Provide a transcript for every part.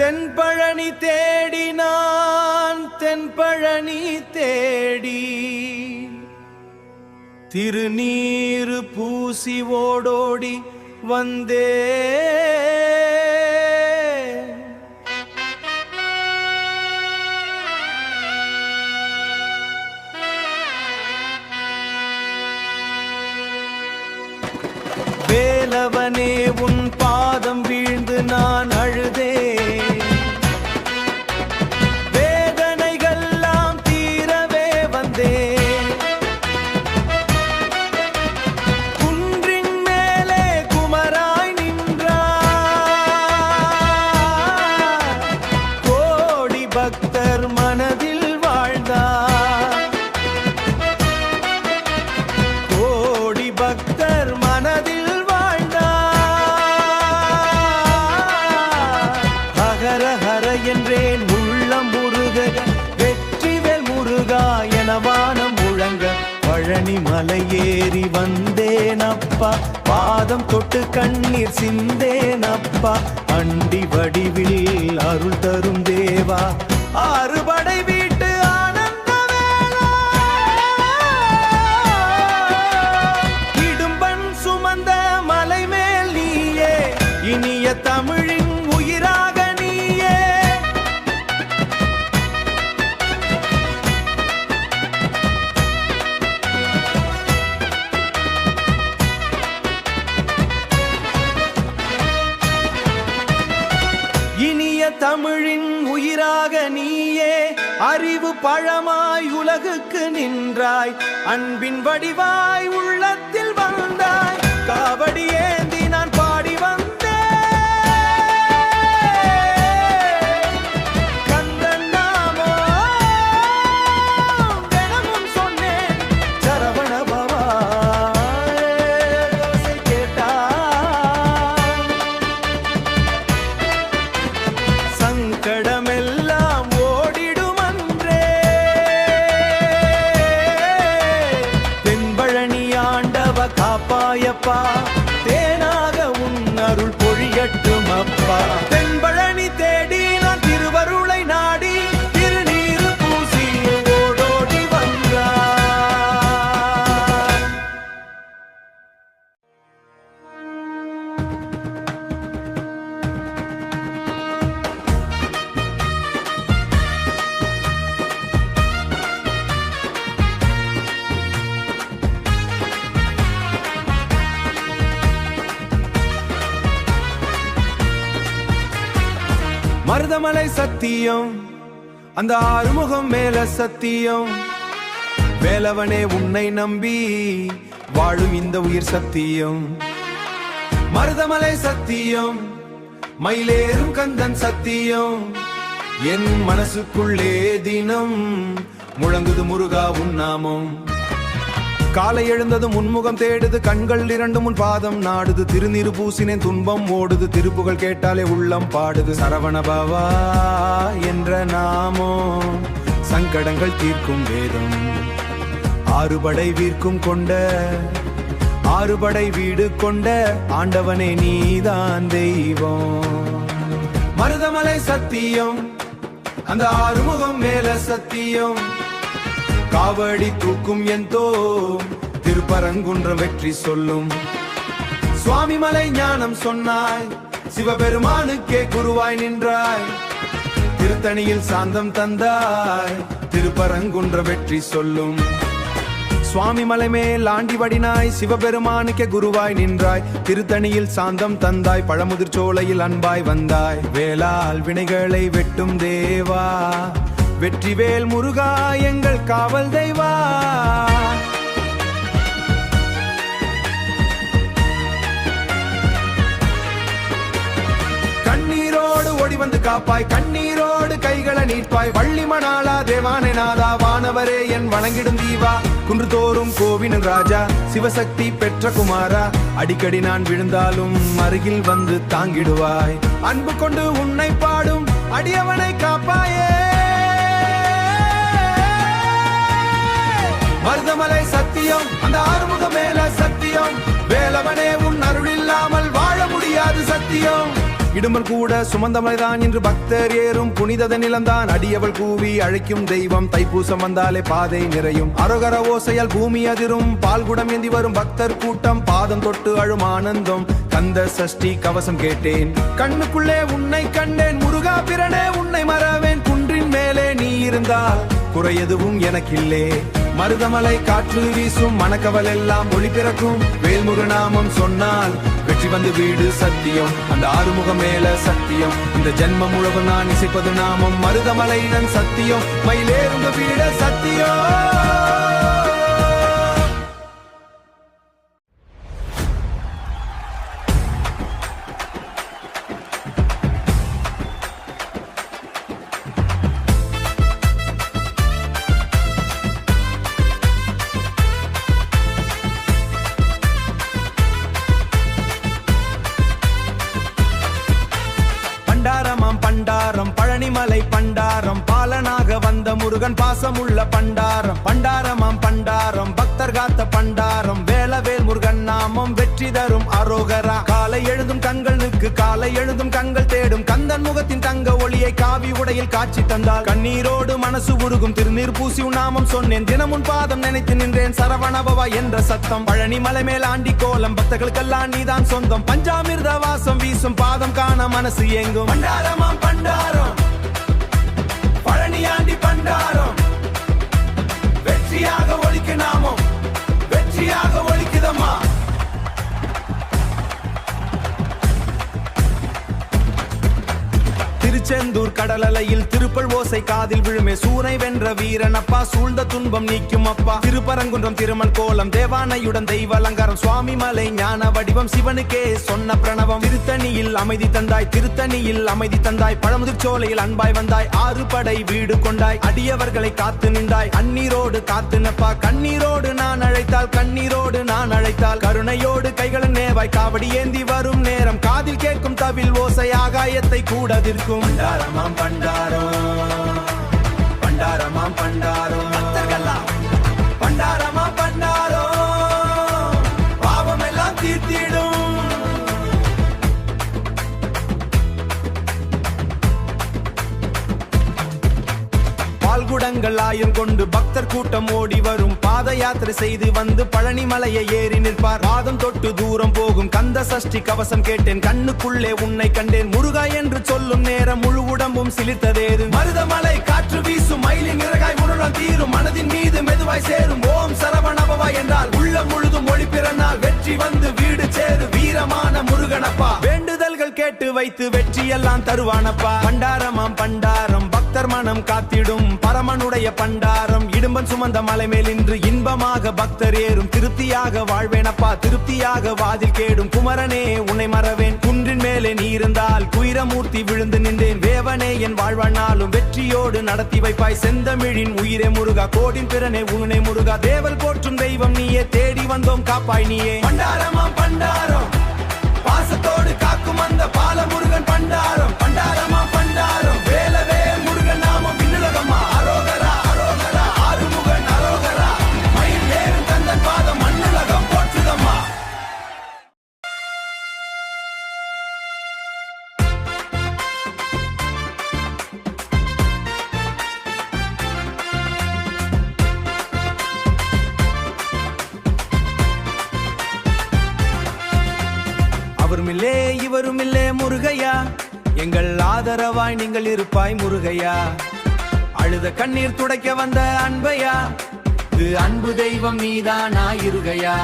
தென்பழனி தேடி நான் தென்பழனி தேடி திருநீரு பூசி ஓடோடி வந்தே வேலவனே உன் பாதம் வீழ்ந்து நான் அழுதே வேதனைகள்லாம் தீரவே வந்தே குன்றின் மேலே குமராய் நின்றார் கோடி பக்தர் மனதில் வாழ்ந்தார் கோடி பக்தர் மனதில் என்றேன் உள்ளம் முருக வெற்றிவேல் முருகா என வானம் முழங்க பழனி மலையேறி வந்தேனப்பா பாதம் தொட்டு கண்ணீர் சிந்தேனப்பா அண்டி வடிவில் அருள் தரும் தேவா ஆறுபடை வீட்டு ஆனந்த வேளா இடும்பன் சுமந்த மலை மேல் நீயே இனிய தமிழின் உயிராக தமிழின் உயிராக நீயே அறிவு பழமாய் உலகுக்கு நின்றாய் அன்பின் வடிவாய் உள்ளத்தில் வந்தாய் காவடி ஏந்தி நான் பாடி வந்தேன் கந்தன் நாமோ தினமும் சொன்னேன் சரவண பவா கேட்டா சங்கடமெல்லாம் ஓடிடும் அன்றே தென்பழனி ஆண்டவ காப்பாயப்பா தேனாக உன் அருள் பொழியட்டும் அப்பா தென்பழனி தேடி நான் திருவருளை நாடி திருநீரு பூசி ஓடோடி வந்தார் மருதமலை சத்தியம் அந்த ஆறுமுகம் மேல சத்தியம் வேலவனே உன்னை நம்பி வாழும் இந்த உயிர் சத்தியம் மருதமலை சத்தியம் மயிலேறும் கந்தன் சத்தியம் என் மனசுக்குள்ளே தினம் முழங்குது முருகா உன் நாமம் காலை எழுந்ததும் உன்முகம் தேடுது கண்கள் இரண்டும் உன் பாதம் நாடுது திருநீரு பூசினேன் துன்பம் ஓடுது திருப்புகள் கேட்டாலே உள்ளம் பாடுது சரவண பவா என்ற நாமோ சங்கடங்கள் தீர்க்கும் வேதம் ஆறுபடை வீர்க்கும் கொண்ட ஆறுபடை வீடு கொண்ட ஆண்டவனே நீதான் தெய்வம் மருதமலை சத்தியம் அந்த ஆறுமுகம் மேல சத்தியம் காவடி தூக்கும் எந்தோ திருப்பரங்குன்றம் வெற்றி சொல்லும் சுவாமி மலை ஞானம் சொன்னாய் சிவபெருமானுக்கே குருவாய் நின்றாய் திருத்தணியில் சாந்தம் தந்தாய் திருப்பரங்குன்றம் வெற்றி சொல்லும் சுவாமி மலை மேல் ஆண்டி வடினாய் சிவபெருமானுக்கே குருவாய் நின்றாய் திருத்தணியில் சாந்தம் தந்தாய் பழமுதிர் சோலையில் அன்பாய் வந்தாய் வேளால் வினைகளை வெட்டும் தேவா வெற்றிவேல் முருகா எங்கள் காவல் தெய்வா கண்ணீரோடு ஓடி வந்து காப்பாய் கண்ணீரோடு கைகளை நீட்பாய் வள்ளி மணாலா தேவானை நாதா வானவரே என் வணங்கிடும் தீவா குன்று தோறும் கோவினன் ராஜா சிவசக்தி பெற்ற குமாரா அடிக்கடி நான் விழுந்தாலும் அருகில் வந்து தாங்கிடுவாய் அன்பு கொண்டு உன்னை பாடும் அடியவனை காப்பாயே மருதமலை சத்தியம் அந்த ஆறுமுக மேல சத்தியம் வேலவனே உன் அருள் இல்லாமல் வாழ முடியாது சத்தியம் இடும்பல் கூட சுமந்தமலைதான் என்று பக்தர் ஏறும் புனிதத நிலம்தான் அடியவள் கூவி அழைக்கும் தெய்வம் தைப்பூசம் வந்தாலே பாதை நிறையும் அரோகர ஓசையால் பூமி அதிரும் பால்குடம் ஏந்தி வரும் பக்தர் கூட்டம் பாதம் தொட்டு அழும் ஆனந்தம் கந்த சஷ்டி கவசம் கேட்டேன் கண்ணுக்குள்ளே உன்னை கண்டேன் முருகா பிறனே உன்னை மறவேன் குன்றின் மேலே நீ இருந்தால் குறை எதுவும் எனக்கில்லே மருதமலை காற்று வீசும் மணக்கவல் எல்லாம் ஒளி பிறக்கும் வேல்முருநாமம் சொன்னால் வெற்றி வந்து வீடு சத்தியம் அந்த ஆறுமுகம் மேல சத்தியம் இந்த ஜென்மம் முழுவதும் நான் இசைப்பது நாமம் மருதமலை நன் சத்தியம் மயிலேறுங்க வீட சத்தியம். பண்டாரம் பழனிமலை பண்டாரம் பாலனாக வந்த முருகன் பாசமுள்ள பண்டாரம் பண்டாரமாம் பண்டாரம் பக்தர் காத்த பண்டாரம் வேலவேல் முருகன் நாமம் வெற்றி தரும் அரோகரா காலை எழுதும் கண்களுக்கு காலை எழுதும் கண்கள் தேடும் கந்தன் முகத்தின் தங்க ஒளியை காவி உடையில் காட்சி தந்தால் கண்ணீரோடு மனசு உருகும் திருநீர் பூசி நாமம் சொன்னேன் தினமுன் பாதம் நினைத்து நின்றேன் சரவணபவா என்ற சத்தம் பழனிமலை மேல் ஆண்டி கோலம் பக்தர்களுக்கெல்லாம் நீதான் சொந்தம் பஞ்சாமிர்த வாசம் வீசும் பாதம் காண மனசு எங்கும் பண்டாரமாம் பண்டாரம் பழனியாண்டி பண்டாரம் வெற்றியாக ஒலிக்கு நாமம் வெற்றியாக ஒலிக்குதம்மா. திருச்செந்தூர் கடலலையில் திருப்பல் ஓசை காதில் விழுமே சூனை வென்ற வீரன் அப்பா சூழ்ந்த துன்பம் நீக்கும் அப்பா திருப்பரங்குன்றம் திருமண் கோலம் தேவானையுடன் தெய்வ அலங்காரம் சுவாமி மலை ஞான வடிவம் சிவனுக்கே சொன்ன பிரணவம் திருத்தணியில் அமைதி தந்தாய் திருத்தணியில் அமைதி தந்தாய் பழமுதிர் சோலையில் அன்பாய் வந்தாய் ஆறு படை வீடு கொண்டாய் அடியவர்களை காத்து நின்றாய் அந்நீரோடு காத்து நப்பா கண்ணீரோடு நான் அழைத்தால் கண்ணீரோடு நான் அழைத்தால் கருணையோடு கைகளின் நேவாய் காவடி ஏந்தி வரும் நேரம் காதில் கேட்கும் தவில் ஓசை ஆகாயத்தை கூட அதிர்க்கும் பண்டாரமாம் பண்டாரம் பண்டாரமாம் பண்டாரம் பண்டாரமாம் பண்டாரம் பாவம் எல்லாம் தீர்த்திடும். பால்குடங்கள் ஆயம் கொண்டு பக்தர் கூட்டம் ஓடி வரும் பாத யாத்திரை செய்து வந்து பழனிமலையை ஏறி நிற்பார் பாதம் தொட்டு தூரம் போகும் கந்த சஷ்டி கவசம் கேட்டேன் கண்ணுக்குள்ளே உன்னை கண்டேன் முருகா என்று சொல்லும் நேரம் முழு உடம்பும் சிலிர்த்ததேது மருதமலை காற்று வீசும் மயிலின் இறகாய் முருகன் தீரும் மனதின் மீது மெதுவாய் சேரும் ஓம் சரவணபவா என்றால் உள்ளம் முழுதும் ஒளி பிறனால் வெற்றி வந்து வீடு சேரு வீரமான முருகனப்பா வேண்டுதல்கள் கேட்டு வைத்து வெற்றி எல்லாம் தருவானப்பா பண்டாரமாம் பண்டாரம் பக்தர் மனம் காத்திடும் பரமனுடைய பண்டாரம் இடும்பன் சுமந்த மலை மேல் இன்று இன்பமாக பக்தர் ஏறும் திருப்தியாக வாழ்வேனப்பா திருப்தியாக வாதில் கேடும் குமரனே உன்னை மறவேன் குன்றின் மேலே நீ இருந்தால் குயிரமூர்த்தி விழுந்து நின்றேன் வேவனே என் வாழ்வானாலும் வெற்றியோடு நடத்தி வைப்பாய் செந்தமிழின் உயிரே முருகா கோடின் பிறனே உன்னை முருகா தேவல் போற்றும் தெய்வம் நீயே தேடி வந்தோம் காப்பாய் நீயே பண்டாரமாம் பண்டாரம் பாசத்தோடு காக்கும் அந்த பால முருகன் பண்டாரம் பண்டாரமாம் பண்டாரம் வேலவே முருகன் நாமம் விண்ணுலகம்மா அரோகரா அரோகரா ஆறுமுகன் அரோகரா மயில் ஏறும் கந்தன் பாதம் மண்ணுலகம் போற்றுதம்மா. அவருமில்லே இவருமில்லே முருகையா எங்கள் ஆதரவாய் நீங்கள் இருப்பாய் முருகையா அழுத கண்ணீர் துடைக்க வந்த அன்பையா இது அன்பு தெய்வம் நீதானா இருகையா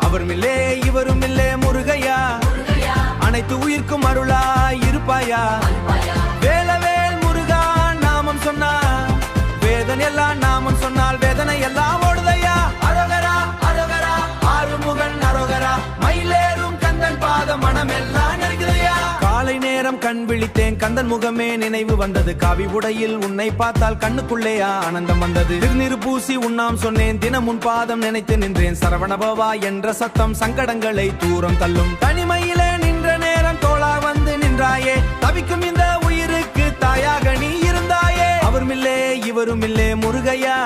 அவருமில்லே இவருமில்லே முருகையா அனைத்து உயிர்க்கும் அருளாய் இருப்பாயா வேலவேல் முருகா நாமம் சொன்னா வேதனை எல்லாம் நாமம் சொன்னால் வேதனை எல்லாம் ஓடுதையா அரோகரா அரோகரா ஆறுமுகன் அரோகரா மயிலேறும் கந்தன் பாதம் மனமெல்லாம் நெருங்குதையா காலை நேரம் கண் விழித்தேன் கந்தன் முகமே நினைவு வந்தது காவி உடையில் உன்னை பார்த்தால் கண்ணுக்குள்ளேயா ஆனந்தம் வந்தது திருநீர் பூசி உண்ணாம் சொன்னேன் தினம் உன் பாதம் நினைத்து நின்றேன் சரவணபவா என்ற சத்தம் சங்கடங்களை தூரம் தள்ளும் தனிமையிலே நின்ற நேரம் தோளா வந்து நின்றாயே தவிக்கும் இந்த உயிருக்கு தாயாக நீ இருந்தாயே அவருமில்லே இவருமில்லே முருகையா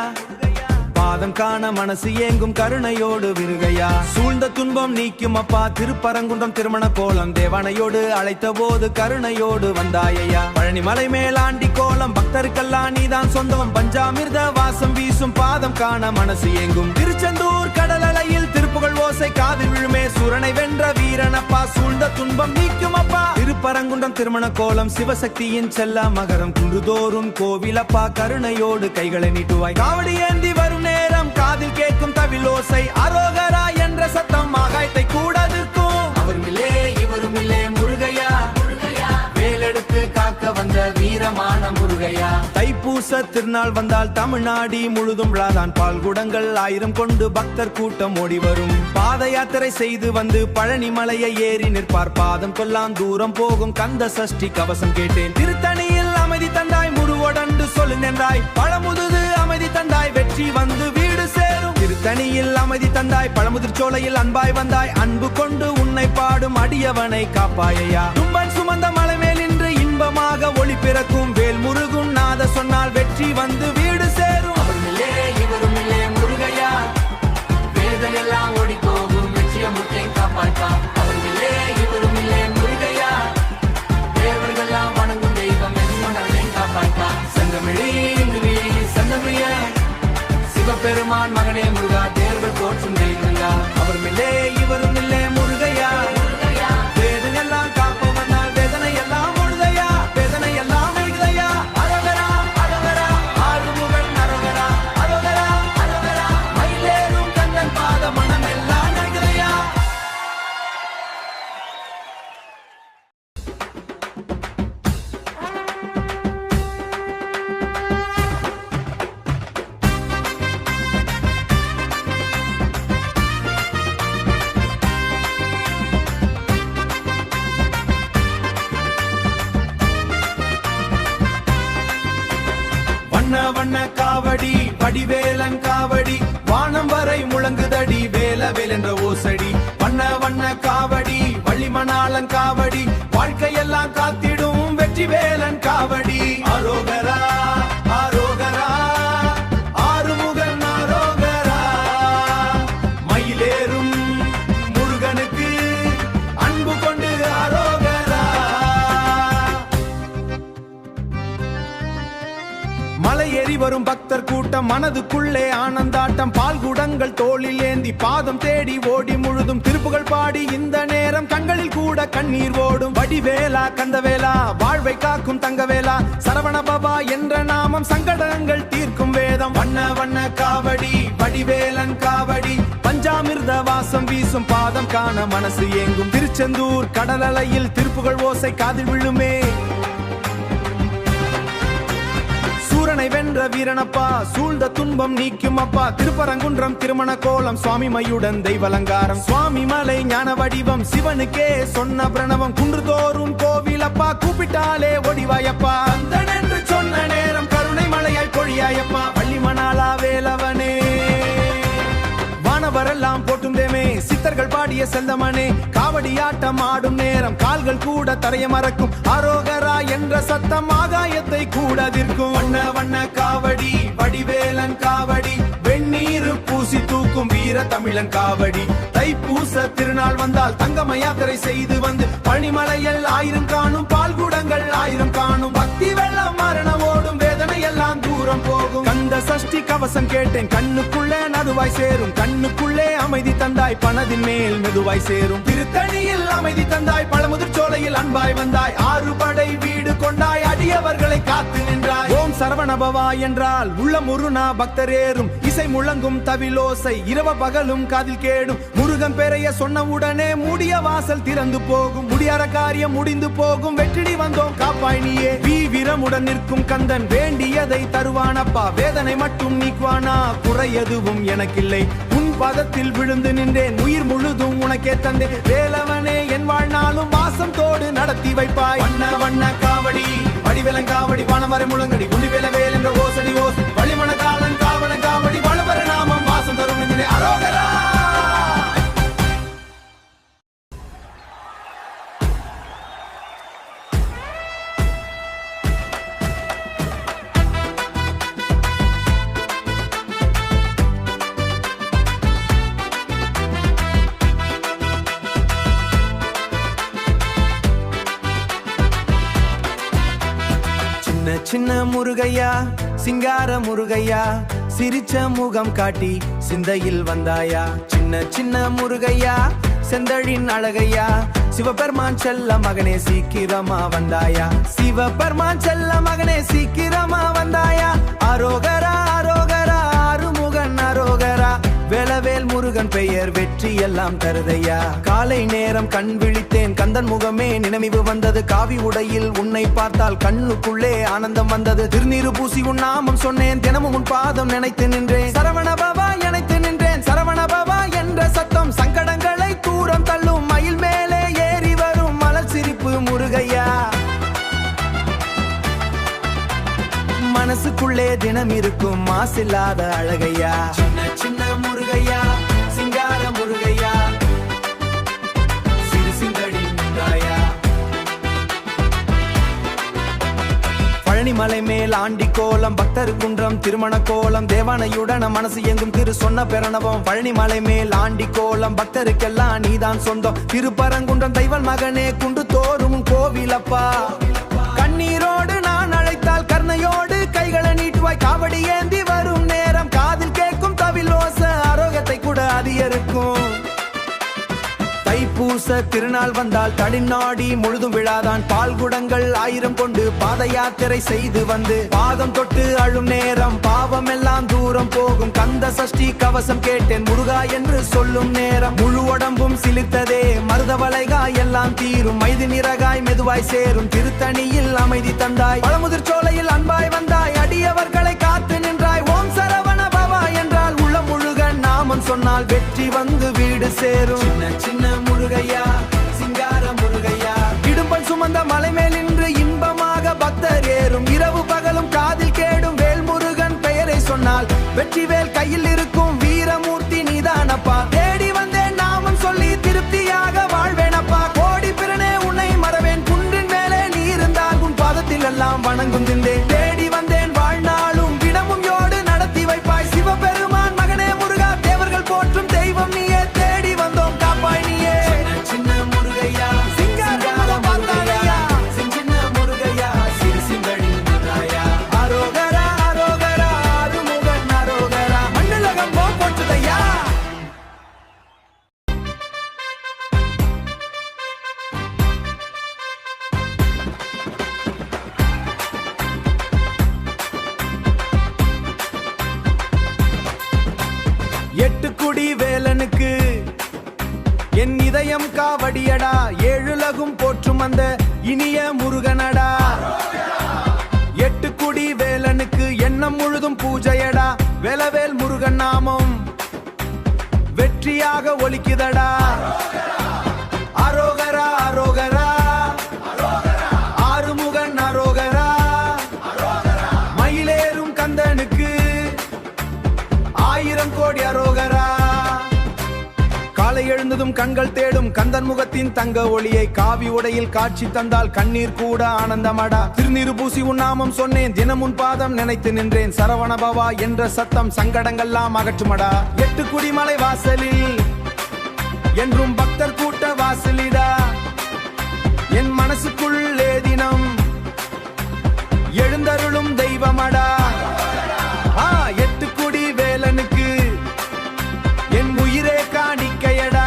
பாதம் காண மனசு ஏங்கும் கருணையோடு விருகையா சூழ்ந்த துன்பம் நீக்கும் அப்பா திருப்பரங்குன்றம் திருமண கோலம் தேவனையோடு அழைத்த போது கருணையோடு வந்தாயையா பழனிமலை மேலாண்டி கோலம் பக்தருக்கெல்லாம் நீதான் சொந்தம் பஞ்சாமிர்த வாசம் வீசும் பாதம் காண மனசு ஏங்கும் திருச்செந்தூர் கடல் அலையில் திருப்புகழ் ஓசை காதில் விழுமே சூரனை வென்ற வீரனப்பா சூழ்ந்த துன்பம் நீக்கும் அப்பா திருப்பரங்குன்றம் திருமண கோலம் சிவசக்தியின் செல்ல மகரம் குன்றுதோறும் கோவிலப்பா கருணையோடு கைகளை நீட்டுவாய் காவடி ஏந்தி வரும் நேரம் காதில் கேட்கும் தவிலோசை அரோகரா என்ற சத்தம் ஆகாயத்தை கூட அதிர்க்கும் அவருமில்லே இவருமில்லே முருகையா வேலெடுத்து காக்க வந்த வீரமான முருகையா தைப்பூச திருநாள் வந்தால் தமிழ்நாடு முழுதும் விழாதான் பால்குடங்கள் 1000 கொண்டு பக்தர் கூட்டம் ஓடி வரும் பாத யாத்திரை செய்து வந்து பழனி மலையை ஏறி நிற்பார் பாதம் கொல்லாம் தூரம் போகும் கந்த சஷ்டி கவசம் கேட்டேன் திருத்தணியில் அமைதி தந்தாய் முருவொடண்டு சொல்லு நின்றாய் பழமுதுது அமைதி தந்தாய் வெற்றி வந்து வீடு சேரும் திருத்தணியில் அமைதி தந்தாய் பழமுதிர் சோலையில் அன்பாய் வந்தாய் அன்பு கொண்டு உன்னை பாடும் அடியவனை காப்பாயையா தும்பன் சுமந்த மலை மேல் நின்று இன்பமாக ஒளி பிறக்கும் வேல் முருகும் நாத சொன்னால் வெற்றி வந்து வீடு சேரும் அவருமில்லே இவருமில்லே முருகையா வேதனை எல்லாம் ஓடி போகும் வெற்றிய முட்டை காப்பாய்ப்பா அவருமில்லே இவருமில்லே முருகையா தேவர்களெல்லாம் வணங்கும் தெய்வம் எதுமனை காப்பாய்ப்பா சங்கமிழி சங்கமிய சிவபெருமான் மகனே முருகா தேர்கள் போற்றும் தெய்வங்களா அவருமில்லே இவருமில்லே முருகையா வேதனை எல்லாம் காப்பவனால் வேதனை எல்லாம் முழுதையா வேதனை எல்லாம் எழுதையா அரோகரா அரோகரா ஆறுமுகன் அரோகரா அரோகரா அரோகரா மயிலேறும் கண்ணன் பாத மனம் எல்லாம் எழுதையா வண்ண வண்ண காவடி வடிவேலன் காவடி வானம் வரை முழங்குதடி வேலவேல் என்ற ஓசடி வண்ண வண்ண காவடி வள்ளிமணாளன் காவடி வாழ்க்கையெல்லாம் காத்திடும் வெற்றி வேலன் காவடி அரோகரா அரோகரா ஆறுமுகன் அரோகரா மயிலேறும் முருகனுக்கு அன்பு கொண்டு அரோகரா மலை ஏறி வரும் பக்தர் கூட்டம் மனதுக்குள்ளே ஆனந்தாட்டம் பால்குடங்கள் தோளில் ஏந்தி பாதம் தேடி ஓடி முழுதும் திருப்புகள் பாடி இந்த நேரம் கண்களில் கூட கண்ணீர் ஓடும் வடிவேலா கந்தவேலா வாழ்வை காக்கும் தங்கவேலா சரவண பவா என்ற நாமம் சங்கடங்கள் தீர்க்கும் வேதம் வண்ண வண்ண காவடி வடிவேலன் காவடி பஞ்சாமிர்த வாசம் வீசும் பாதம் காண மனசு ஏங்கும் திருச்செந்தூர் கடல் அலையில் திருப்புகள் ஓசை காதில் விழுமே சூரனை வென்ற வீரனப்பா சூழ்ந்த துன்பம் நீக்கும் அப்பா திருப்பரங்குன்றம் திருமண கோலம் சுவாமி மையுடன் தெய்வலங்காரம் சுவாமி மலை ஞான வடிவம் சிவனுக்கே சொன்ன பிரணவம் குன்றுதோறும் கோவில் அப்பா கூப்பிட்டாலே ஒடிவாயப்பா அந்தன் என்று சொன்ன நேரம் கருணை மலையாய் பொழியாயப்பா வள்ளிமணாளா வேலவனே வானவரெல்லாம் போட்டும் தேமே சித்தர்கள் பாடிய செந்தமனே காவடி ஆட்டம் ஆடும் நேரம் கால்கள் கூட தரைய மறக்கும் அரோகரா என்ற சத்தம் ஆகாயத்தை கூட அதிர்க்கும் வண்ண வண்ண காவடி வடிவேலன் காவடி வெந்நீர் பூசி தூக்கும் வீர தமிழன் காவடி தைப்பூச திருநாள் வந்தால் தங்கம யாத்திரை செய்து வந்து பழனிமலையில் 1000 காணும் பால்குடங்கள் 1000 காணும் பக்தி வெள்ளம் மரணம் ஓடும் வேதனை எல்லாம் தூரம் போகும் கந்த சஷ்டி கவசம் கேட்டேன் கண்ணுக்குள்ளே நதுவாய் சேரும் கண்ணுக்குள்ளே அமைதி தந்தாய் பணதின் மேல் மெதுவாய் சேரும் திருத்தணியில் அமைதி தந்தாய் பழமுதிர் சோலையில் அன்பாய் வந்தாய் 6 படை வீடு கொண்டாய் அடியவர்களை காத்து நின்றாய் ஓம் சரவணபவா என்றால் உள்ள முருனா பக்தரேறும் இசை முழங்கும் தவிலோசை இரவ பகலும் காதில் கேடும் முருகன் பெறைய சொன்ன உடனே மூடிய வாசல் திறந்து போகும் முடியாத காரியம் முடிந்து போகும் வெற்றிடி வந்தோம் காப்பாய் நீயே வீரமுடன் நிற்கும் கந்தன் வேண்டியதை தருவானப்பா வேதனை மட்டும் நீக்குவானா குறை எதுவும் எனக்கில்லை உன் பதத்தில் விழுந்து நின்றேன் உயிர் முழுதும் உனக்கே தந்தேன் வேலவனே என் வாழ்நாளும் வாசம் தோடு நடத்தி வைப்பாய் வண்ண வண்ண காவடி வடிவேலங்காவடி வானவரை முழங்கடி குண்டிவேல வேல் என்ற ஓசடி ஓசடி வள்ளிமண காலன் காவன காவடி வலுவர நாமம் வாசம் தரும் நெஞ்சிலே அரோகரா சின்ன முருகையா சிங்கார முருகையா சிரிச்ச முகம் காட்டி சிந்தையில் வந்தாயா சின்ன சின்ன முருகையா செந்தழின் அழகையா சிவபெருமான் செல்ல மகனே சீக்கிரமா வந்தாயா சிவபெருமான் செல்ல மகனே சீக்கிரமா வந்தாயா அரோகரா அரோகரா ஆறுமுகன் அரோகரா வேலவேல் முருகன் பெயர் வெற்றி எல்லாம் தருதையா காலை நேரம் கண் விழித்தேன் கந்தன் முகமே நினைவு வந்தது காவி உடையில் உன்னை பார்த்தால் கண்ணுக்குள்ளே ஆனந்தம் வந்தது திருநீரு பூசி உன் நாமம் சொன்னேன் தினமும் உன் பாதம் நினைத்து நின்றேன் சரவண பாபா நினைத்து நின்றேன் சரவண பாபா என்ற சத்தம் சங்கடங்களை தூரம் தள்ளும் மயில் மேலே ஏறி வரும் மலர் சிரிப்பு முருகையா மனசுக்குள்ளே தினம் இருக்கும் மாசில்லாத அழகையா சின்ன சின்ன முருகையா சிங்கார முருகையா சிறு சிந்தடி முருகையா பழனிமலை மேல் ஆண்டி கோலம் பக்தர் குன்றம் திருமண கோலம் தேவானையுடன மனசு எங்கும் திரு சொன்ன பிரணவம் பழனிமலை மேல் ஆண்டி கோலம் பக்தருக்கெல்லாம் நீதான் சொந்தம் திருப்பரங்குன்றம் தெய்வல் மகனே குன்று தோறும் கோவிலப்பா கண்ணீரோடு நான் அழைத்தால் கர்ணையோடு கைகளை நீட்டுவாய் காவடி ஏந்தி வரும் நேரம் காதில் கேட்கும் தவில் ஓச ஆரோக்கியத்தை கூட அதிகரிக்கும் தைப்பூச திருநாள் வந்தால் தடிநாடி முழுதும் விழாதான் பால் குடங்கள் 1000 கொண்டு பாத யாத்திரை செய்து வந்து பாதம் தொட்டு அழும் நேரம் பாவம் எல்லாம் தூரம் போகும் கந்த சஷ்டி கவசம் கேட்டேன் முருகா என்று சொல்லும் நேரம் முழு உடம்பும் சிலிர்த்ததே மருதவளைகாய் எல்லாம் தீரும் மைது நிறகாய் மெதுவாய் சேரும் திருத்தணியில் அமைதி தந்தாய் பழமுதிர் சோலையில் அன்பாய் வந்தாய் அடியவர்களை காத்து நின்றாய் ஓம் சரவண பவா என்றால் உள்ள முழுகன் நாமம் சொன்னால் வெற்றி வந்து வீடு சேரும் சின்ன சின்ன முருகையா சிங்கார முருகையா இடும்பன் சுமந்த மலை மேல் நின்று இன்பமாக பக்தர் ஏறும் இரவு பகலும் காதில் கேடும் வேல் முருகன் பெயரை சொன்னால் வெற்றி வேல் கையில் இருக்கும் வீரமூர்த்தி நீதானப்பா தேடி வந்தேன் நாமம் சொல்லி திருப்தியாக வாழ்வேனப்பா கோடி பிறனே உன்னை மறவேன் குன்றின் மேலே நீ இருந்தால் உன் பாதத்தில் எல்லாம் வணங்கும் திந்தேன் தேடி வந்தேன் வாழ்நாளும் விடமும் யோடு நடத்தி வைப்பாய் சிவபெருமான் மகனே முருகா தேவர்கள் போற்றும் தெய்வம் நீயே தேடி வந்தோம் காப்பாய் நீயே சின்ன முருகையா சிங்கார முருகையா சின்ன முருகையா சிறு சிந்தடி முருகையா அரோகரா அரோகரா ஆறுமுகன் அரோகரா மண்ணுலகம் போற்றுதையா எட்டுக்குடி வேலனுக்கு என் இதயம் காவடியடா ஏழுலகும் போற்றும் அந்த இனிய முருகனடா எட்டுக்குடி வேலனுக்கு எண்ணம் முழுதும் பூஜையடா வேலவேல் முருகன் நாமம் வெற்றியாக ஒலிக்குதடா அரோகரா அரோகரா ஆறுமுகன் அரோகரா மயிலேறும் கந்தனுக்கு 1000 கோடி அரோகரா காலை எழுந்ததும் கண்கள் தேடும் கந்தன் முகத்தின் தங்க ஒளியை காவி உடையில் காட்சி தந்தால் கண்ணீர் கூட ஆனந்தமடா திருநீரு பூசி உன் நாமம் சொன்னேன் தினம் உன் பாதம் நினைத்து நின்றேன் சரவண பவா என்ற சத்தம் சங்கடங்கள்லாம் அகற்றுமடா எட்டு குடிமலை வாசலில் என்றும் பக்தர் கூட்ட வாசலிடா என் மனசுக்குள்ளே தினம் எழுந்தருளும் தெய்வமடா எட்டு குடி வேலனுக்கு என் உயிரே காணிக்கையடா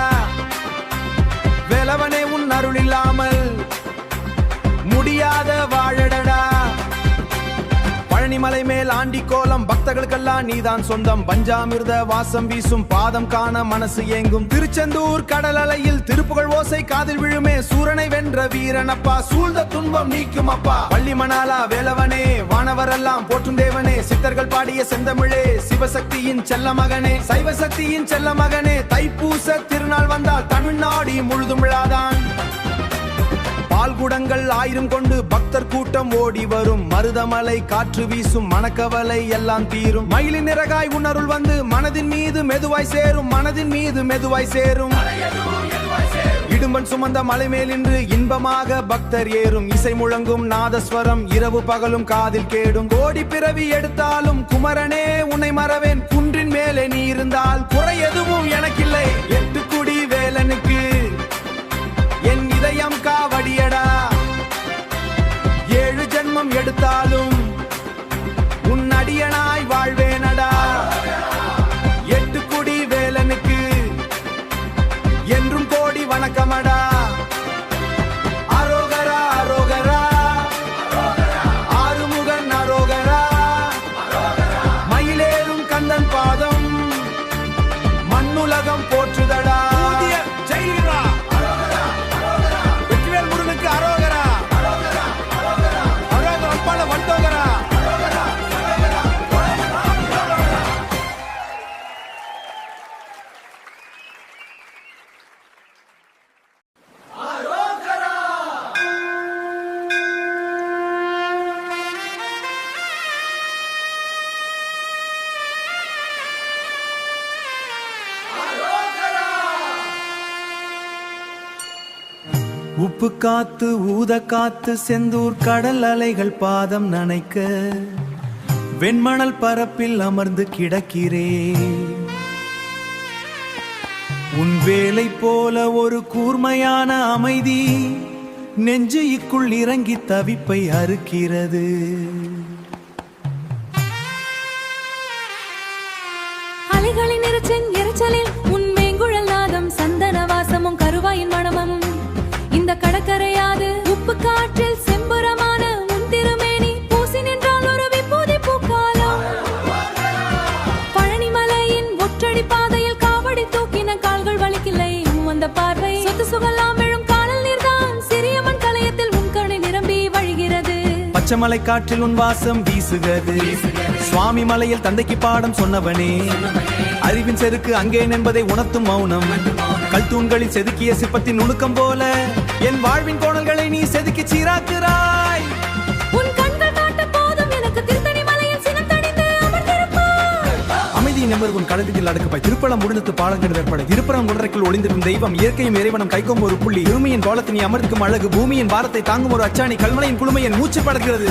வேலவனே உன் அருள் இல்லாமல் முடியாத வாழடடா பழனிமலை மேல் ஆண்டி கோலம் பக்தர்களுக்கெல்லாம் நீதான் சொந்தம் பஞ்சாமிர்த வாசம் வீசும் பாதம் காண மனசு ஏங்கும் திருச்செந்தூர் கடல் அலையில் திருப்புகழ் ஓசை காதில் விழுமே சூரனை வென்ற வீரனப்பா சூழ்ந்த துன்பம் நீக்கும் அப்பா பள்ளி மணாலா வேலவனே வானவரெல்லாம் போற்றும் தேவனே சித்தர்கள் பாடிய செந்தமிழே சிவசக்தியின் செல்ல மகனே சைவ சக்தியின் செல்ல மகனே தைப்பூச திருநாள் வந்தால் தமிழ்நாடு முழுதும் விழாதான் பால்குடங்கள் 1000 கொண்டு பக்தர் கூட்டம் ஓடி வரும் மருதமலை காற்று வீசும் மணக்கவலை எல்லாம் தீரும் மயிலின் நிறகாய் உணருள் வந்து மனதின் மீது மெதுவாய் சேரும் மனதின் மீது மெதுவாய் சேரும் இடும்பன் சுமந்த மலை மேலின்று இன்பமாக பக்தர் ஏறும் இசை முழங்கும் நாதஸ்வரம் இரவு பகலும் காதில் கேடும் கோடி பிறவி எடுத்தாலும் குமரனே உன்னை மறவேன் குன்றின் மேலே நீ இருந்தால் குறை எதுவும் எனக்கில்லை எட்டு குடி வேலனுக்கு என் இதயம் காவடியடா 7 ஜென்மம் எடுத்தாலும் உப்பு காத்து ஊத காத்து செந்தூர் கடல் அலைகள் பாதம் நனைக்க வெண்மணல் பரப்பில் அமர்ந்து கிடக்கிறே. உன் வேலை போல ஒரு கூர்மையான அமைதி நெஞ்சு இக்குள் இறங்கி தவிப்பை அறுக்கிறது. அலைகளின் இரைச்சலில் உன் மேங்குழல் நாதம் சந்தன வாசமும் கருவாயின் மணமும் இந்த கடற்கரையாது உப்பு காற்றில் செம்புறமான உன் திருமேனி பூசி நின்றால் ஒரு விபூதி பூக்காலம். பழனிமலையின் ஒற்றடி பாதையில் காவடி தூக்கின கால்கள் வலிக்கில்லை அந்த பார்வை சொத்து சுகலாம் விழும் காணல் நீர்தான் சிறியம்மன் கலையத்தில் உன் கணை நிரம்பி வழிகிறது. பச்சைமலை காற்றில் உன் வாசம் வீசுகிறது. சுவாமி மலையில் தந்தைக்கு பாடம் சொன்னவனே அறிவின் செருக்கு அங்கே என்பதை உணர்த்தும் மௌனம். கல் தூண்களில் செதுக்கிய சிற்பத்தின் நுணுக்கம் போல என் வாழ்வின் கோணல்களை நீ செதுக்கி சீராக்குறாய். உன் கண்கள் காட்ட போதும் எனக்கு திருத்தணி மலையில் சினம் தணிந்து அமர்ந்திருப்பாய். அமைதியின் நம்பர் உன் கடலில் அடக்கப்பாய் திருப்பலம் முடிந்து பாலங்கள் ஏற்பட திருப்பரம் குன்றரைக்குள் ஒளிந்திருக்கும் தெய்வம் இயற்கையும் இறைவனம் கைக்கும் ஒரு புள்ளி இருமையின் கோலத்தை நீ அமர்ந்திருக்கும் அழகு பூமியின் பாரத்தை தாங்கும் ஒரு அச்சாணி கல்மலையின் குழுமையின் மூச்சு படக்கிறது.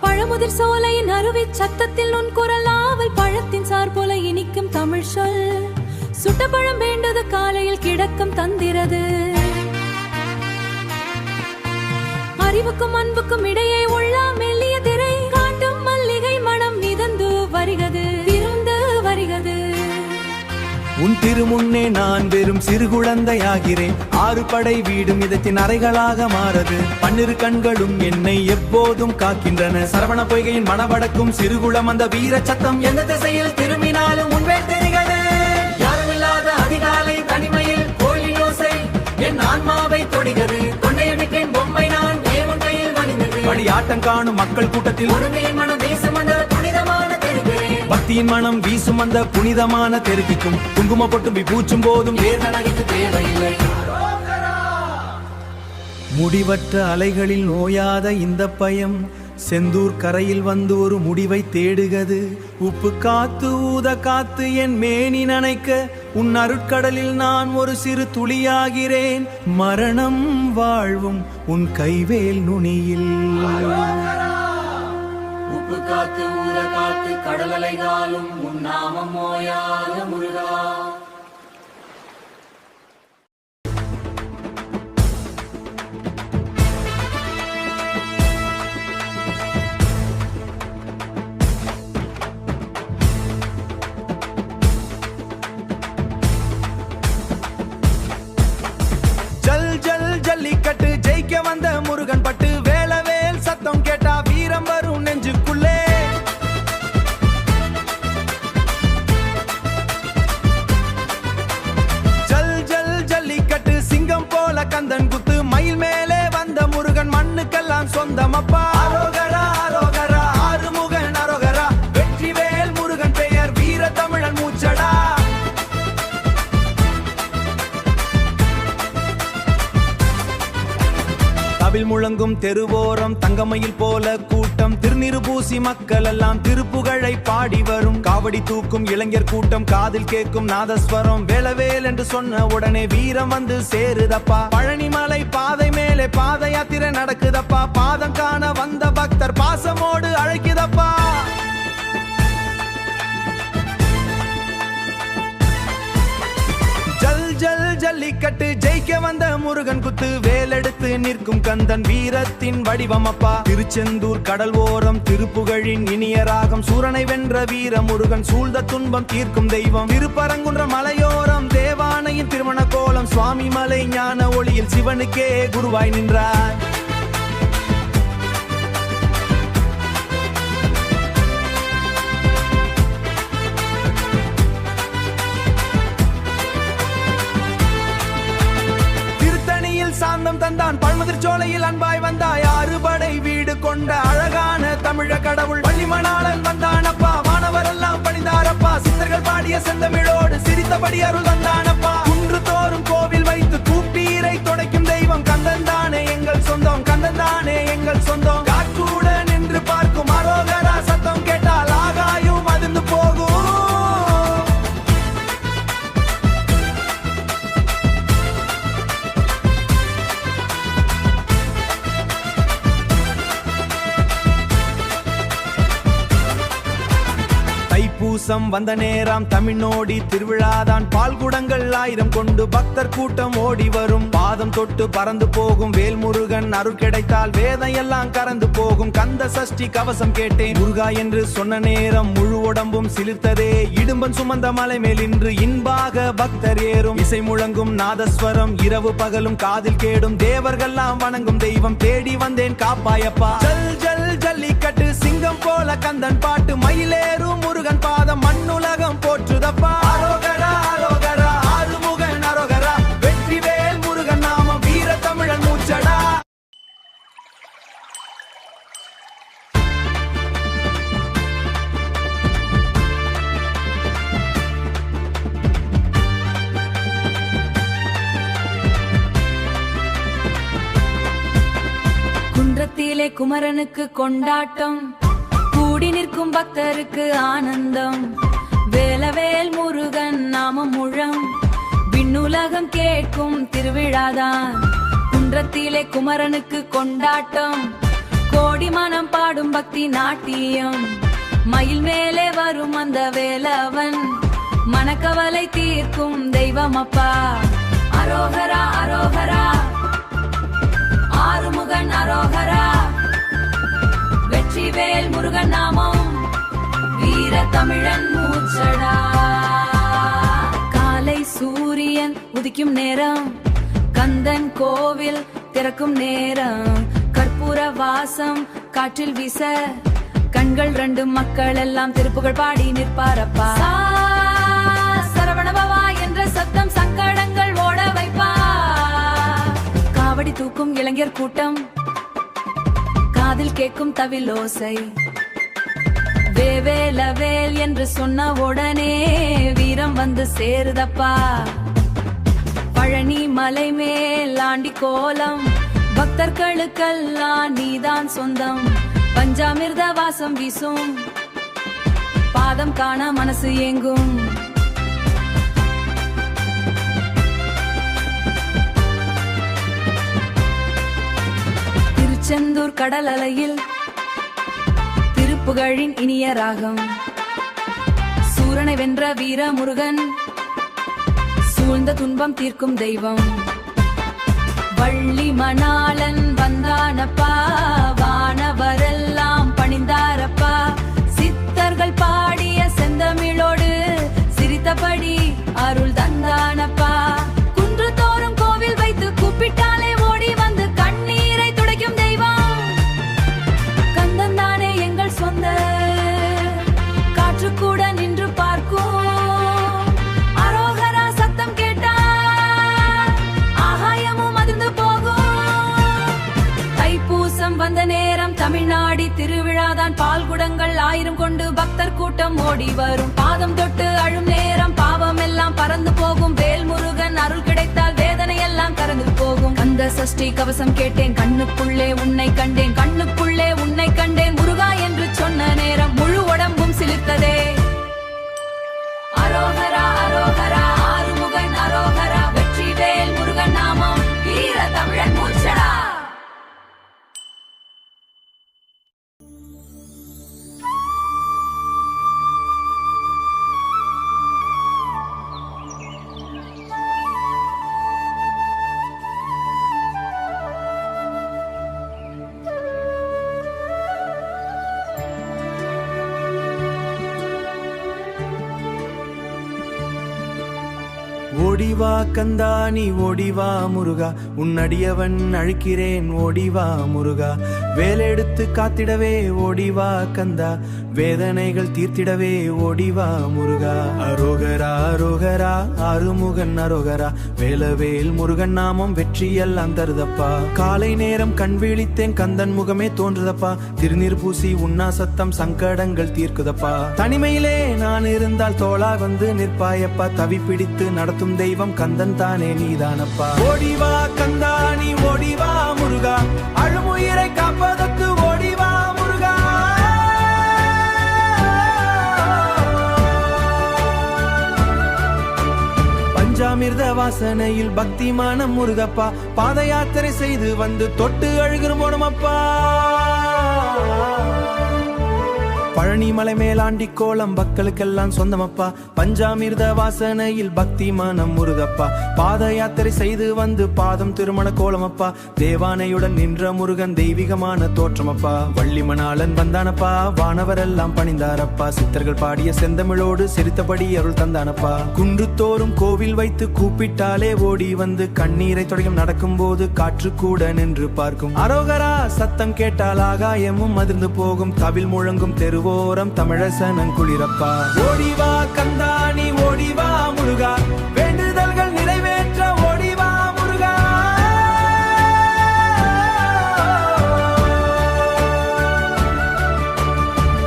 பழமுதிர் சோலையின் அருவி சத்தத்தில் உன் குரல் ஆவல் பழத்தின் சார் போல இனிக்கும் தமிழ் சொல் சுட்டப்பழம் வேண்டது காலையில் கிடக்கும் தந்திரது. அறிவுக்கும் அன்புக்கும் இடையே உள்ள மெல்லிய திரை காட்டும் மல்லிகை மனம் மிதந்து வருகிறது திருந்து வருகிறது. உன் திருமுன்னே நான் வெறும் சிறு குழந்தையாகிறேன். 6 படை வீடும் இதத்தின் அறைகளாக மாறது. 12 கண்களும் என்னை எப்போதும் காக்கின்றன. சரவண பொய்கையின் மணவடக்கும் சிறுகுளம் அந்த வீர சத்தம் எந்த திசையில் திரும்பினாலும் முன்வேல் தெரிகிறது. யாருமில்லாத அதிகாலை தனிமையில் கோயில் யோசை என் ஆன்மாவை தொடுகிறது. கொண்டையடிக்கேன் பொம்மை நான் தேவன் கையில் வணிந்தது. படி ஆட்டம் காணும் மக்கள் கூட்டத்தில் ஒருமே மனம் தேசம் அந்த புனிதமான பக்தியின் மனம் வீசும் அந்த புனிதமான தெருக்கிக்கும் குங்கும பொட்டும் பூச்சும் போதும் தேவையில்லை. முடிவற்ற அலைகளில் நோயாத இந்த பயம் செந்தூர் கரையில் வந்து ஒரு முடிவை தேடுகிறது. உப்பு காத்து ஊத காத்து என் மேனி நனைக்க உன் அருட்கடலில் நான் ஒரு சிறு துளியாகிறேன். மரணம் வாழ்வும் உன் கைவேல் நுனியில். உப்பு காத்து ஊத காத்து கடலலைகாலும் உன் நாமம் ஓயாத முருகா. ஜல் ஜல் ஜல்லிக்கட்டு ஜெயிக்க வந்த முருகன் பட்டு வேலவேல் சத்தம் கேட்டா வீரம் வரும் நெஞ்சுக்குள்ளே. ஜல் ஜல் ஜல்லிக்கட்டு சிங்கம் போல கந்தன் குத்து மயில் மேலே வந்த முருகன் மண்ணுக்கெல்லாம் சொந்தமப்பா. அரோகரா அரோகரா ஆறுமுகன் அரோகரா வெற்றிவேல் முருகன் பெயர் வீர தமிழன் மூச்சடா. தவில் முழங்கும் தெருவோரம் தங்கமயில் போல கூட்டம் திருநீறு பூசி மக்கள் எல்லாம் திருப்புகழை பாடி வரும். காவடி தூக்கும் இளைஞர் கூட்டம் காதில் கேட்கும் நாதஸ்வரம். வேலவேல் என்று சொன்ன உடனே வீரம் வந்து சேருதப்பா. பழனிமலை பாதை மேலே பாத யாத்திரை நடக்குதப்பா. பாதம் காண வந்த பக்தர் பாசமோடு அழைக்குதப்பா. ஜல் ஜல் ஜல்லிக்கட்டு ஜெயிக்க வந்த முருகன் குத்து வேலெடுத்து நிற்கும் கந்தன் வீரத்தின் வடிவமப்பா. திருச்செந்தூர் கடல் ஓரம் திருப்புகழின் இனிய ராகம் சூரனை வென்ற வீர முருகன் சூழ்ந்த துன்பம் தீர்க்கும் தெய்வம். திருப்பரங்குன்ற மலையோரம் தேவானையின் திருமண கோலம் சுவாமி மலை ஞான ஒளியில் சிவனுக்கே குருவாய் நின்றார். சாந்தம் தந்தான் பழமுதிர் சோலையில் அன்பாய் வந்தாய். 6 படை வீடு கொண்ட அழகான தமிழ கடவுள் வள்ளிமணாளன் வந்தானப்பா. வானவரெல்லாம் பணிந்தாரப்பா. சித்தர்கள் பாடிய செந்தமிழோடு சிரித்தபடி அருள் தந்தானப்பா. குன்று தோறும் கோவில் வைத்து கூப்பீரை துடைக்கும் தெய்வம் கந்தன் தானே எங்கள் சொந்தம். கந்தன் தானே எங்கள் சொந்தம். காற்றூட நின்று பார்க்கும் அரோகரா சத்தம் கேட்டால் ஆகாயும் அதிர்ந்து போகும். தைப்பூசம் வந்த நேரம் தமிழ்நோடி திருவிழாதான் பால்குடங்கள் 1000 கொண்டு பக்தர் கூட்டம் ஓடி வரும் பாதம் தொட்டு பறந்து போகும் வேல்முருகன் அருள் கிடைத்தால் வேதம் எல்லாம் கறந்து போகும் கந்த சஷ்டி கவசம் கேட்டேன் முருகா என்று சொன்ன நேரம் முழு உடம்பும் சிலிர்த்ததே இடும்பன் சுமந்த மலை மேல் இன்று இன்பாக பக்தர் ஏறும் இசை முழங்கும் நாதஸ்வரம் இரவு பகலும் காதில் கேடும் தேவர்கள்லாம் வணங்கும் தெய்வம் தேடி வந்தேன் காப்பாயப்பா ஜல் ஜல் ஜல்லிக்கட்டு சிங்கம் போல கந்தன் பாட்டு மயிலேறும் முருகன் பாதம் மண்ணுலகம் போற்றுதப்பா அரோகரா அரோகரா ஆறுமுகன் அரோகரா வெற்றிவேல் முருகன் நாமம் வீர தமிழன் மூச்சடா. குன்றத்திலே குமரனுக்கு கொண்டாட்டம் கூடி நிற்கும் பக்தருக்கு ஆனந்தம் வேலவேல் முருகன் நாமம் முழம் விண்ணுலகம் கேட்கும் திருவிழாதான் குன்றத்திலே குமரனுக்கு கொண்டாட்டம் கோடி மனம் பாடும் பக்தி நாட்டியம் மயில் மேலே வரும் அந்த வேலவன் மனக்கவலை தீர்க்கும் தெய்வம் அப்பா அரோகரா அரோகரா ஆறுமுகன் அரோகரா வெற்றிவேல் முருகன் நாமம் வீர தமிழன் மூச்சடா. காலை சூரியன் உதிக்கும் நேரம் கந்தன் கோவில் திறக்கும் நேரம் கற்பூர வாசம் காற்றில் வீச கண்கள் 2 மக்கள் எல்லாம் திருப்புகழ் பாடி நிற்பாரப்பா சரவணபவா என்ற சத்தம் சங்கடங்கள் ஓட வைப்பா காவடி தூக்கும் இளைஞர் கூட்டம் காதில் கேட்கும் தவிலோசை வேவேலவேல் என்று சொன்ன உடனே வீரம் வந்து சேருதப்பா பழனி மலை மேல் ஆண்டி கோலம் பக்தர்களுக்கெல்லாம் நீதான் சொந்தம் பஞ்சாமிர்த வாசம் வீசும் பாதம் காண மனசு ஏங்கும் திருச்செந்தூர் கடல் அலையில் திருப்புகழின் இனிய ராகம் சூரனை வென்ற வீர முருகன் சூழ்ந்த துன்பம் தீர்க்கும் தெய்வம் வள்ளி மணாளன் வந்தானப்பா வானவரெல்லாம் பணிந்தாரப்பா சித்தர்கள் பாடிய செந்தமிழோடு சிரித்தபடி அருள் தந்தானப்பா குன்றத்தோறும் கோவில் வைத்து கூப்பிட்டாலே ஓடி வந்து கண்ணீரை துடைக்கும் தெய்வம் கந்தன் தானே எங்கள் சொந்த காற்று கூட நின்று பார்க்கும் அரோகரா சத்தம் கேட்டா ஆகாயமும் அதிர்ந்து போகும் தைப்பூசம் வந்த நேரம் தமிழ்நாடி திருவிழாதான் பால்குடங்கள் 1000 கொண்டு பக்தர் கூட்டம் ஓடி வரும் பாதம் தொட்டு அழும் நேரம் பாவம் எல்லாம் பறந்து போகும் வேல் முருகன் அருள் கிடைத்தால் வேதனை எல்லாம் கறந்து போகும் கந்த சஷ்டி கவசம் கேட்டேன் கண்ணுக்குள்ளே உன்னை கண்டேன் கண்ணுக்குள்ளே உன்னை கண்டேன் முருகா என்று சொன்ன நேரம் முழு உடம்பும் சிலிர்த்ததே அரோகரா அரோகரா ஆறுமுகன் அரோகரா வெற்றிவேல் முருகன் நாமம் வீர தமிழன் மூச்சடா. ஓடிவா கந்தா நீ ஓடிவா முருகா உன்னடியவன் அழைக்கிறேன் ஓடிவா முருகா வேலெடுத்து காத்திடவே ஓடிவா கந்தா வேதனைகள் தீர்த்திடவே ஓடிவா முருகா அரோகரா அரோகரா ஆறுமுகன் அரோகரா வேலவேல் முருகன் நாமம் வெற்றியெல்லாம் தருதப்பா காலை நேரம் கண் விழித்தேன் கந்தன் முகமே தோன்றுதப்பா திருநீர் பூசி உண்ணா சத்தம் சங்கடங்கள் தீர்க்குதப்பா தனிமையிலே நான் இருந்தால் தோளா வந்து நிற்பாயப்பா தவி பிடித்து நடத்தும் தெய்வம் கந்தன் தானே நீதானப்பா ஓடிவா கந்தா நீ ஓடிவா முருகா அழுமுயிரை காப்பதற்கு ஓடிவா முருகா பஞ்சாமிர்த வாசனையில் பக்தி மானம் முருகப்பா பாத யாத்திரை செய்து வந்து தொட்டு அழுகிறோம் அப்பா பழனி மலை மேலாண்டி கோலம் மக்களுக்கெல்லாம் சொந்தமப்பா. பஞ்சாமிர்த வாசனையில் பக்தி மனம் முருகப்பா. பாத யாத்திரை செய்து வந்து பாதம் திருமண கோலமப்பா. தேவானையுடன் நின்ற முருகன் தெய்வீகமான தோற்றமப்பா. வள்ளிமணாளன் வந்தானப்பா, வானவரெல்லாம் பணிந்தாரப்பா. சித்தர்கள் பாடிய செந்தமிழோடு சிரித்தபடி அருள் தந்தானப்பா. குன்று தோறும் கோவில் வைத்து கூப்பிட்டாலே ஓடி வந்து கண்ணீரை தொடங்கும். நடக்கும் போது காற்று கூட நின்று பார்க்கும். அரோகரா சத்தம் கேட்டால் ஆகாயமும் அதிர்ந்து போகும். கவில் முழங்கும் தெருவோரம் தமிழசனன் குளிரப்பா. ஓடிவா கந்தாணி ஓடிவா முருகா, வேண்டுதல்கள் நிறைவேற்ற ஓடிவா முருகா.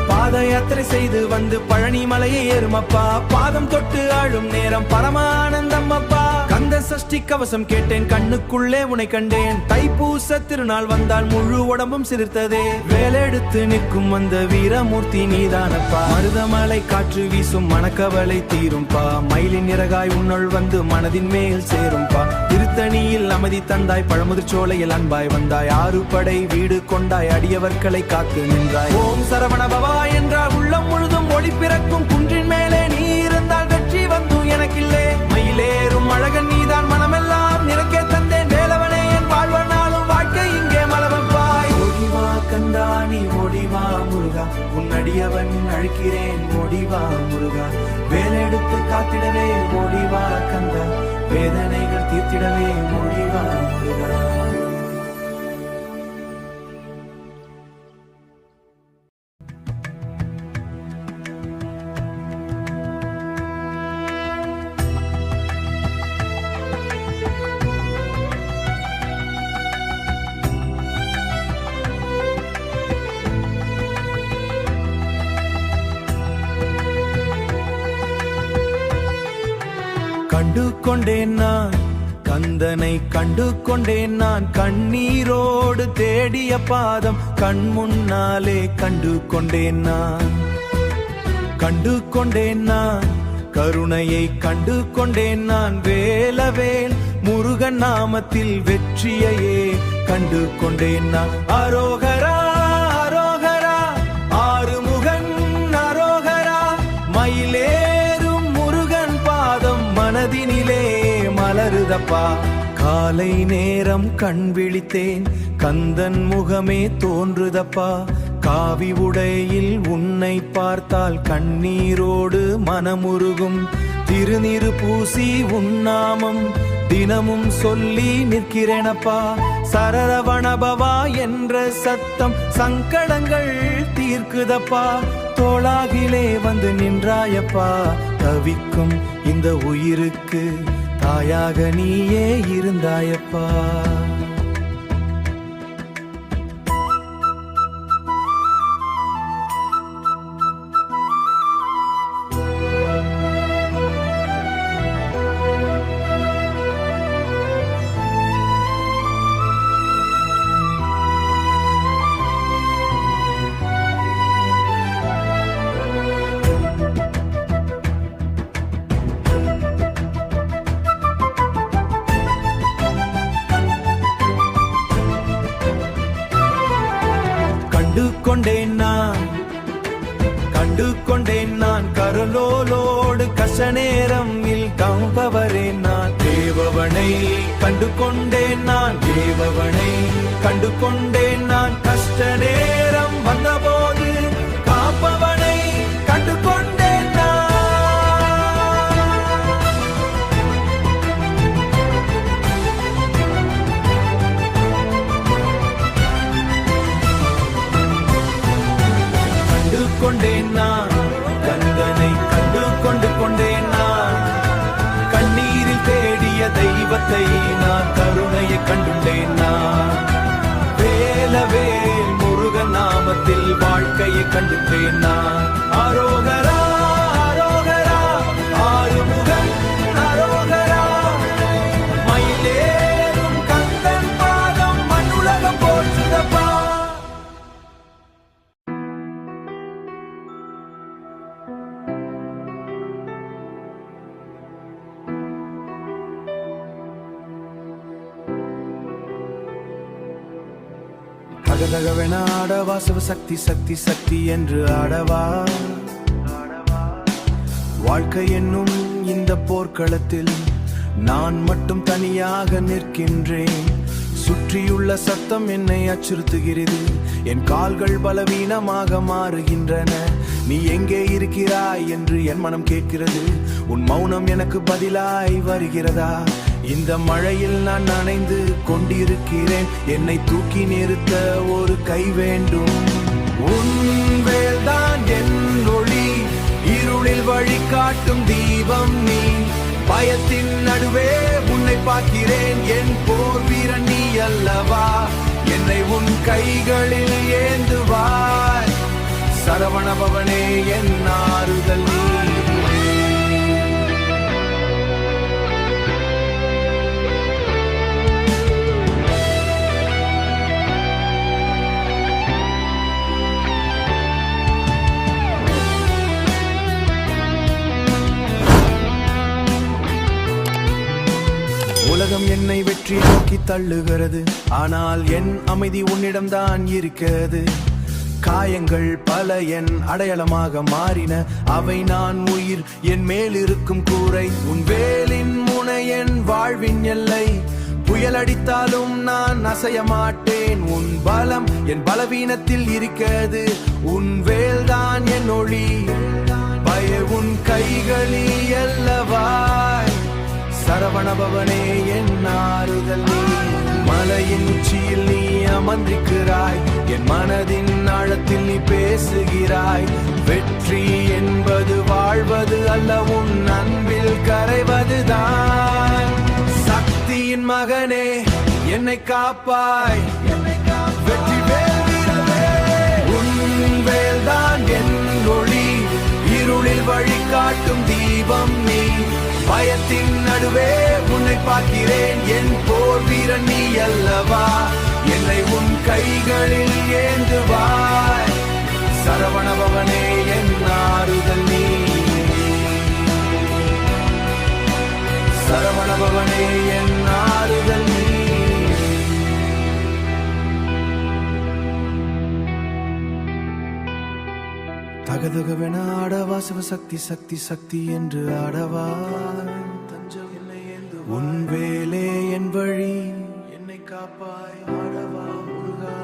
பாத யாத்திரை செய்து வந்து பழனி மலையை ஏறுமப்பா. பாதம் தொட்டு ஆழும் நேரம் பரமானந்தம் அப்பா. கந்த சஷ்டி கவசம் கேட்டேன், கண்ணுக்குள்ளே உனை கண்டேன். தைப்பூச திருநாள் வந்தால் முழு உடம்பும் சிரித்ததே. வேலெடுத்து நிற்கும் அந்த வீரமூர்த்தி நீதானப்பா. மருதமலை காற்று வீசும் மணக்கவலை தீரும்பா. மயிலின் இறகாய் உன்னுள் வந்து மனதின் மேல் சேரும்பா. திருத்தணியில் அமைதி தந்தாய், பழமுதிர் சோலையில் அன்பாய் வந்தாய். ஆறு படை வீடு கொண்டாய், அடியவர்களை காத்து நின்றாய். ஓம் சரவண பவா என்றால் உள்ளம் முழுதும் ஒளி பிறக்கும். குன்றின் மேலே நீ இருந்தால் வெற்றி வந்து எனக்கில்லே. மயிலேறும் அழகன் நீதான், மனமெல்லாம் நிறக்கே தந்தேன். வேலவனே என் வாழ்வனாலும் வாழ்க்கை இங்கே மலவப்பாய். ஓடிவா கந்தாணி ஓடிவா முருகா, உன்னடியவன் அழைக்கிறேன் ஓடிவா முருகா. வேலெடுத்து காத்திடவே ஓடிவா கந்தா, வேதனைகள் தீர்த்திடவே ஓடிவா முருகா. கண்டு கொண்டேன் நான் கந்தனை, கண்டு கொண்டேன் நான். கண்ணீரோடு தேடிய பாதம் கண் முன்னாலே கண்டு கொண்டேன் நான். கண்டு கொண்டேன் நான் கருணையை, கண்டு கொண்டேன் நான். வேலவேல் முருகன் நாமத்தில் வெற்றியையே கண்டு கொண்டேன் நான். அரோகரா அரோகரா ஆறுமுகன் அரோகரா. மயிலேறும் முருகன் பாதம் மனதினிலே மலருதப்பா. காலை நேரம் கண் விழித்தேன், கந்தன் முகமே தோன்றுதப்பா. காவி உடையில் உன்னை பார்த்தால் கண்ணீரோடு மனமுருகும். திருநீறு பூசி உன்னாமம் தினமும் சொல்லி நிற்கிறேனப்பா. சரவணபவா என்ற சத்தம் சங்கடங்கள் தீர்க்குதப்பா. தோளாகிலே வந்து நின்றாயப்பா. தவிக்கும் இந்த உயிருக்கு தாயாக நீயே இருந்தாயப்பா. கண்டு கொண்டேன் நான், கண்டு கொண்டேன் நான். கரலோலோடு கஷ நேரம் இல் கம்பவரேன் நான். தேவவனை கண்டு கொண்டேன் நான், தேவவனை கண்டு கொண்டேன் நான். கஷ்ட நேரம் வந்தபோது காப்பவனை கண்டு கொண்டேன் நான். கண்டு கொண்டேன் நான் கந்தனை, கண்டு கொண்டேன் நான். கண்ணீரில் தேடிய தெய்வத்தை நான், கருணையை கண்டுண்டேன் நான். வேலவேல் முருகன் நாமத்தில் வாழ்க்கையை கண்டுட்டேன் நான். அரோகரா அரோகரா ஆறுமுகன் அரோகரா. மயிலேறும் கந்தன் பாதம் மண்ணுலகம் போற்றுதப்பா. தகதகவென ஆடவா சிவசக்தி சக்தி சக்தி என்று ஆடவா வாழ்க்கை என்னும் இந்த போர்க்களத்தில் நான் மட்டும் தனியாக நிற்கின்றேன். சுற்றியுள்ள சத்தம் என்னை அச்சுறுத்துகிறது, என் கால்கள் பலவீனமாக மாறுகின்றன. நீ எங்கே இருக்கிறாய் என்று என் மனம் கேட்கிறது, உன் மௌனம் எனக்கு பதிலாய் வருகிறதா? இந்த மழையில் நான் நனைந்து கொண்டிருக்கிறேன், என்னை தூக்கி நிறுத்த ஒரு கை வேண்டும். உன் வேல்தான் என் ஒளி, இருளில் வழிகாட்டும் தீபம் நீ. பயத்தின் நடுவே உன்னை பார்க்கிறேன், என் போர் வீரன் நீ அல்லவா? என்னை உன் கைகளில் ஏந்துவாய், சரவணபவனே என் ஆறுதல் நீ. உலகம் என்னை வெற்றி நோக்கி தள்ளுகிறது, ஆனால் என் அமைதி உன்னிடம்தான் இருக்கிறது. காயங்கள் பல என் அடையாளமாக மாறின, அவை நான் உயிர், என் மேல் இருக்கும் கூரை. உன் வேலின் முனை என் வாழ்வின் எல்லை, புயல் அடித்தாலும் நான் அசைய மாட்டேன். உன் பலம் என் பலவீனத்தில் இருக்கிறது, உன் வேல்தான் என் ஒளி. பய உன் கைகளில் அல்லவாய், சரவணபவனே என் ஆறுதல் நீ. மலையின் உச்சியில் நீ அமர்ந்திருக்கிறாய், என் மனதின் ஆழத்தில் நீ பேசுகிறாய். வெற்றி என்பது வாழ்வது அல்ல, உன் அன்பில் கரைவதுதான். சக்தியின் மகனே என்னை காப்பாய், வெற்றி வேல் வீரவே. உன் வேல்தான் என் ஒளி, இருளில் வழிகாட்டும் தீபம் நீ. பயத்தின் நடுவே உன்னை பார்க்கிறேன், என் போர் வீரன் நீ அல்லவா? என்னை உன் கைகளில் ஏந்துவாய், சரவணபவனே என் ஆறுதல் நீ. சரவணபவனே என் ஆறுதல் நீ. தகதகவென ஆடவா சிவசக்தி சக்தி சக்தி என்று ஆடவா. உன் வேலே என் வழி, என்னை காப்பாய் ஆடவா முருகா.